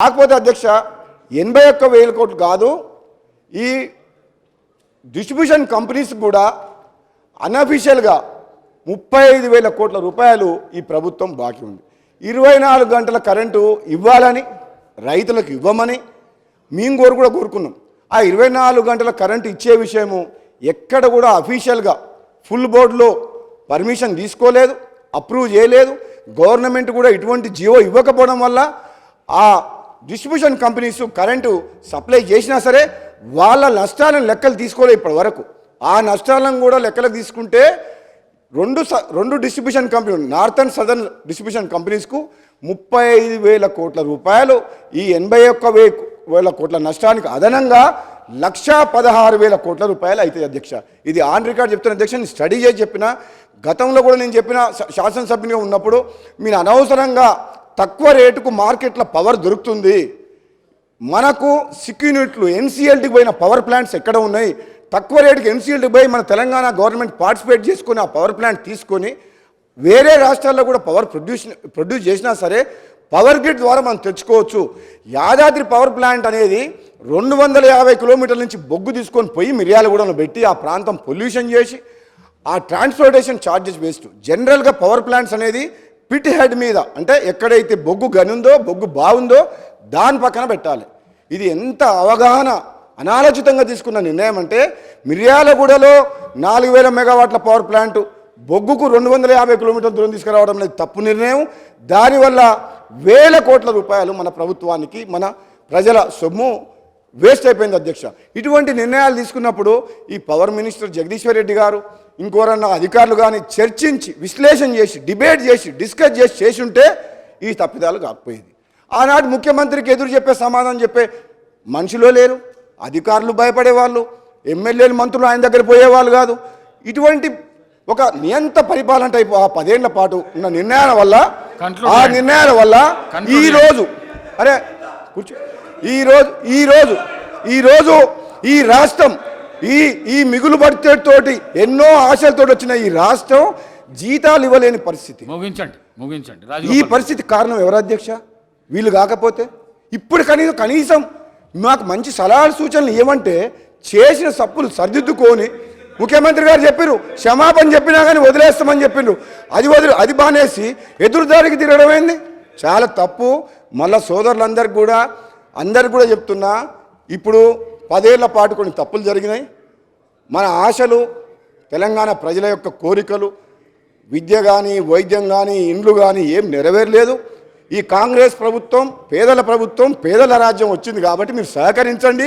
కాకపోతే అధ్యక్ష 81,000 కోట్లు కాదు, ఈ డిస్ట్రిబ్యూషన్ కంపెనీస్ కూడా అన్అఫీషియల్గా 35,000 కోట్ల రూపాయలు ఈ ప్రభుత్వం బాకీ ఉంది. 24 గంటల కరెంటు ఇవ్వాలని రైతులకు ఇవ్వమని మేము కూడా కోరుకున్నాం. ఆ 24 గంటల కరెంటు ఇచ్చే విషయము ఎక్కడ కూడా అఫీషియల్గా ఫుల్ బోర్డులో పర్మిషన్ తీసుకోలేదు, అప్రూవ్ చేయలేదు. గవర్నమెంట్ కూడా ఇటువంటి జియో ఇవ్వకపోవడం వల్ల ఆ డిస్ట్రిబ్యూషన్ కంపెనీస్ కరెంటు సప్లై చేసినా సరే వాళ్ళ నష్టాలను లెక్కలు తీసుకోలేదు ఇప్పటి వరకు. ఆ నష్టాలను కూడా లెక్కలకు తీసుకుంటే రెండు డిస్ట్రిబ్యూషన్ కంపెనీలు నార్థన్ సదర్న్ డిస్ట్రిబ్యూషన్ కంపెనీస్కు 35,000 కోట్ల రూపాయలు, ఈ 81,000 కోట్ల నష్టానికి అదనంగా 1,16,000 కోట్ల రూపాయలు అవుతాయి అధ్యక్ష. ఇది ఆన్ రికార్డ్ చెప్తున్న అధ్యక్ష, నేను స్టడీ చేసి చెప్పిన, గతంలో కూడా నేను చెప్పిన శాసనసభ్యునిగా ఉన్నప్పుడు మీరు అనవసరంగా తక్కువ రేటుకు మార్కెట్లో పవర్ దొరుకుతుంది, మనకు 6 యూనిట్లు ఎన్సీఎల్టీకి పోయిన పవర్ ప్లాంట్స్ ఎక్కడ ఉన్నాయి, తక్కువ రేటుకి ఎన్సీఎల్టీకి పోయి మన తెలంగాణ గవర్నమెంట్ పార్టిసిపేట్ చేసుకొని ఆ పవర్ ప్లాంట్ తీసుకొని వేరే రాష్ట్రాల్లో కూడా పవర్ ప్రొడ్యూస్ చేసినా సరే పవర్ గ్రిడ్ ద్వారా మనం తెచ్చుకోవచ్చు. యాదాద్రి పవర్ ప్లాంట్ అనేది 250 కిలోమీటర్ల నుంచి బొగ్గు తీసుకొని పోయి మిర్యాలగూడలో పెట్టి ఆ ప్రాంతం పొల్యూషన్ చేసి ఆ ట్రాన్స్పోర్టేషన్ ఛార్జెస్ వేస్ట్. జనరల్గా పవర్ ప్లాంట్స్ అనేది పిట్ హెడ్ మీద, అంటే ఎక్కడైతే బొగ్గు గనుందో బొగ్గు బాగుందో దాని పక్కన పెట్టాలి. ఇది ఎంత అవగాహన అనాలోచితంగా తీసుకున్న నిర్ణయం అంటే, మిర్యాలగూడలో 4,000 మెగావాట్ల పవర్ ప్లాంటు బొగ్గుకు 250 కిలోమీటర్ల దూరం తీసుకురావడం అనేది తప్పు నిర్ణయం. దానివల్ల 1,000 కోట్ల రూపాయలు మన ప్రభుత్వానికి, మన ప్రజల సొమ్ము వేస్ట్ అయిపోయింది అధ్యక్ష. ఇటువంటి నిర్ణయాలు తీసుకున్నప్పుడు ఈ పవర్ మినిస్టర్ జగదీశ్వర్ రెడ్డి గారు ఇంకోరన్నా అధికారులు కానీ చర్చించి విశ్లేషణ చేసి డిబేట్ చేసి డిస్కస్ చేసి ఉంటే ఈ తప్పిదాలు కాకపోయేది. ఆనాడు ముఖ్యమంత్రికి ఎదురు చెప్పే సమాధానం చెప్పే మనుషులో లేరు, అధికారులు భయపడేవాళ్ళు, ఎమ్మెల్యేలు మంత్రులు ఆయన దగ్గర పోయేవాళ్ళు కాదు. ఇటువంటి ఒక నియంత పరిపాలన టైపు ఆ 10 ఏళ్ల పాటు ఉన్న నిర్ణయాల వల్ల ఈరోజు ఈ రాష్ట్రం ఈ మిగులు బడ్జెట్తోటి ఎన్నో ఆశలతో వచ్చిన ఈ రాష్ట్రం జీతాలు ఇవ్వలేని పరిస్థితి. ముగించండి. ఈ పరిస్థితి కారణం ఎవరు అధ్యక్ష? వీళ్ళు కాకపోతే ఇప్పుడు కనీసం మాకు మంచి సలహాలు సూచనలు ఏమంటే చేసిన తప్పులు సరిదిద్దుకొని ముఖ్యమంత్రి గారు చెప్పారు, క్షమాపణ చెప్పినా కానీ వదిలేస్తామని చెప్పిండ్రు. అది బానేసి ఎదురుదారికి తిరగడమైంది, చాలా తప్పు. మళ్ళా సోదరులందరికీ కూడా చెప్తున్నా, ఇప్పుడు 10 ఏళ్ల పాటు కొన్ని తప్పులు జరిగినాయి. మన ఆశలు, తెలంగాణ ప్రజల యొక్క కోరికలు, విద్య కానీ వైద్యం కానీ ఇండ్లు కానీ ఏం నెరవేరలేదు. ఈ కాంగ్రెస్ ప్రభుత్వం పేదల ప్రభుత్వం, పేదల రాజ్యం వచ్చింది కాబట్టి మీరు సహకరించండి.